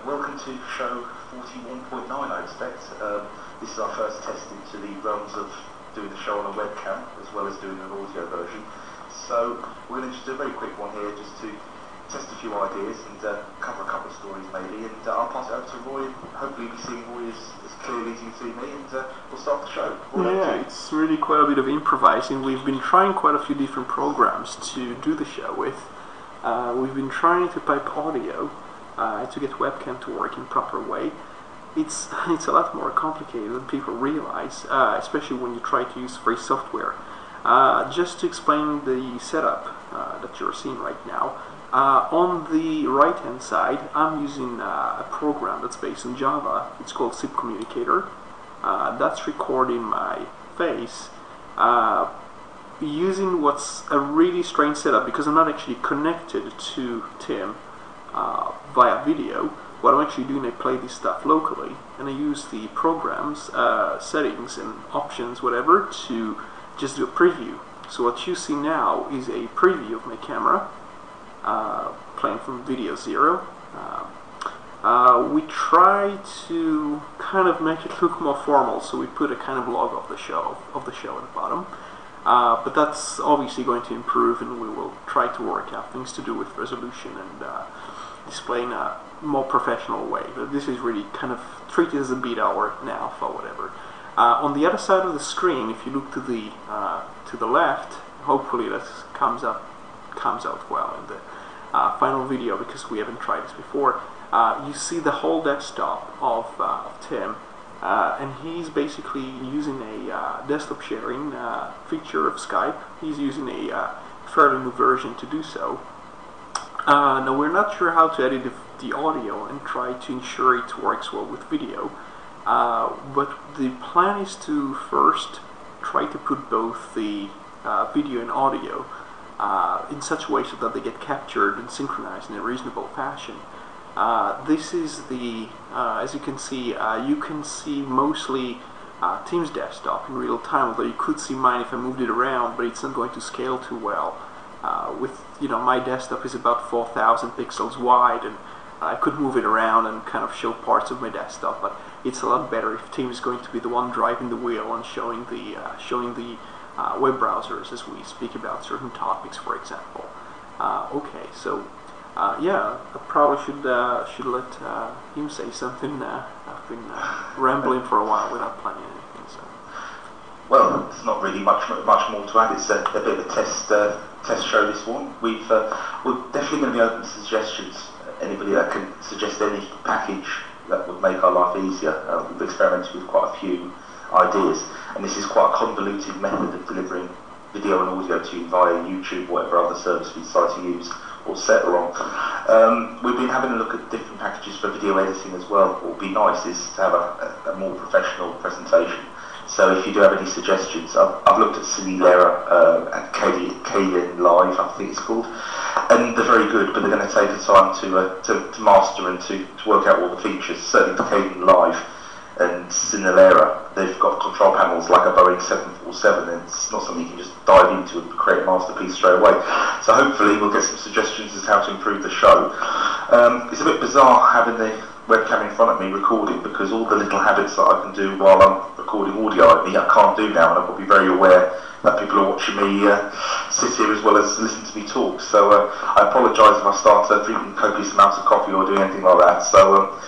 welcome to show 41.9, I expect. This is our first test into the realms of doing the show on a webcam as well as doing an audio version. So we're going to just do a very quick one here just to test a few ideas and cover a couple of stories maybe, and I'll pass it over to Roy, and hopefully you'll be seeing Roy as clearly as you see me, and we'll start the show. Yeah, it's really quite a bit of improvising. We've been trying quite a few different programs to do the show with. We've been trying to pipe audio to get webcam to work in proper way. It's a lot more complicated than people realize, especially when you try to use free software. Just to explain the setup that you're seeing right now, on the right hand side I'm using a program that's based in Java. It's called Zip Communicator. That's recording my face using what's a really strange setup, because I'm not actually connected to Tim via video. What I'm actually doing, I play this stuff locally, and I use the program's settings and options, whatever, to just do a preview. So what you see now is a preview of my camera playing from video 0. We try to kind of make it look more formal, so we put a kind of log of the show at the bottom. But that's obviously going to improve, and we will try to work out things to do with resolution and display in a more professional way. But this is really kind of treated as a beta or an alpha, whatever. On the other side of the screen, if you look to the left, hopefully this comes out well in the final video, because we haven't tried this before. You see the whole desktop of Tim. And he's basically using a desktop sharing feature of Skype. He's using a fairly new version to do so. Now we're not sure how to edit the audio and try to ensure it works well with video. But the plan is to first try to put both the video and audio in such a way so that they get captured and synchronized in a reasonable fashion. This is the, as you can see mostly Tim's desktop in real time, although you could see mine if I moved it around, but it's not going to scale too well. My desktop is about 4,000 pixels wide, and I could move it around and kind of show parts of my desktop, but it's a lot better if Tim is going to be the one driving the wheel and showing the web browsers as we speak about certain topics, for example. Okay, so yeah, I probably should let him say something. I've been rambling for a while without planning anything. So. Well, there's not really much more to add. It's a bit of a test show, this one. We're definitely going to be open to suggestions. Anybody that can suggest any package that would make our life easier. We've experimented with quite a few ideas, and this is quite a convoluted method of delivering video and audio to you via YouTube, whatever other service we decide to use or settle on. We've been having a look at different packages for video editing as well. What would be nice is to have a more professional presentation. So if you do have any suggestions, I've looked at Cinelera and Kden Live, I think it's called, and they're very good, but they're going to take a time to master and to work out all the features. Certainly the Kden Live and Cinelera, they've got control panels like a Boeing 747, and it's not something you can just dive into and create a masterpiece straight away. So hopefully we'll get some suggestions as to how to improve the show. It's a bit bizarre having the webcam in front of me recording, because all the little habits that I can do while I'm recording audio at me, I can't do now, and I've got to be very aware that people are watching me sit here as well as listen to me talk. So I apologise if I start drinking copious amounts of coffee or doing anything like that. So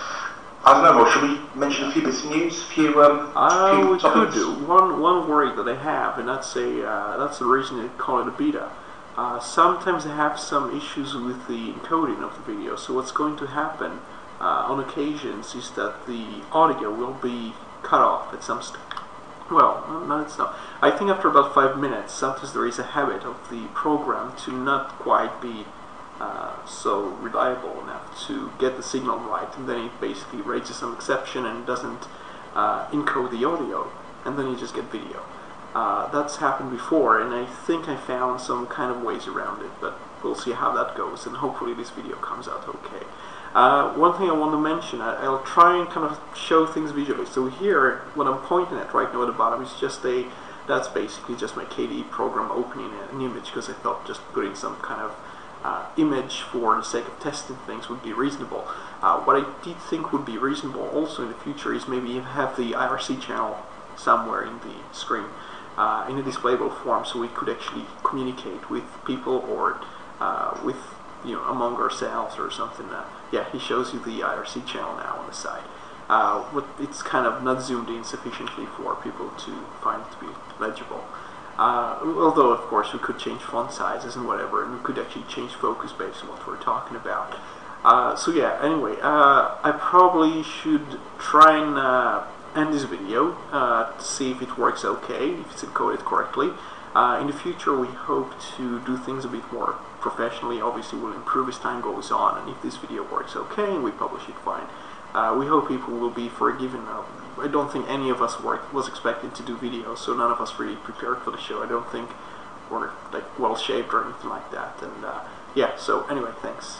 I don't know, Rob, should we mention a few bits of news? We could do. One worry that I have, and that's the reason they call it a beta. Sometimes I have some issues with the encoding of the video, so what's going to happen on occasions is that the audio will be cut off at some stage. Well, no, it's not. I think after about 5 minutes, sometimes there is a habit of the program to not quite be so reliable enough to get the signal right, and then it basically raises some exception and doesn't encode the audio, and then you just get video. That's happened before, and I think I found some kind of ways around it, but we'll see how that goes, and hopefully this video comes out okay. One thing I want to mention, I'll try and kind of show things visually. So here, what I'm pointing at right now at the bottom is just that's basically just my KDE program opening an image, because I thought just putting some kind of image for the sake of testing things would be reasonable. What I did think would be reasonable also in the future is maybe you have the IRC channel somewhere in the screen in a displayable form, so we could actually communicate with people or with among ourselves or something. Yeah, he shows you the IRC channel now on the side. But it's kind of not zoomed in sufficiently for people to find it to be legible. Although, of course, we could change font sizes and whatever, and we could actually change focus based on what we're talking about. So yeah, anyway, I probably should try and end this video to see if it works okay, if it's encoded correctly. In the future, we hope to do things a bit more professionally. Obviously, we'll improve as time goes on, and if this video works okay and we publish it, fine. We hope people will be forgiven. I don't think any of us was expected to do videos, so none of us really prepared for the show. I don't think we're like well shaped or anything like that. And yeah, so anyway, thanks.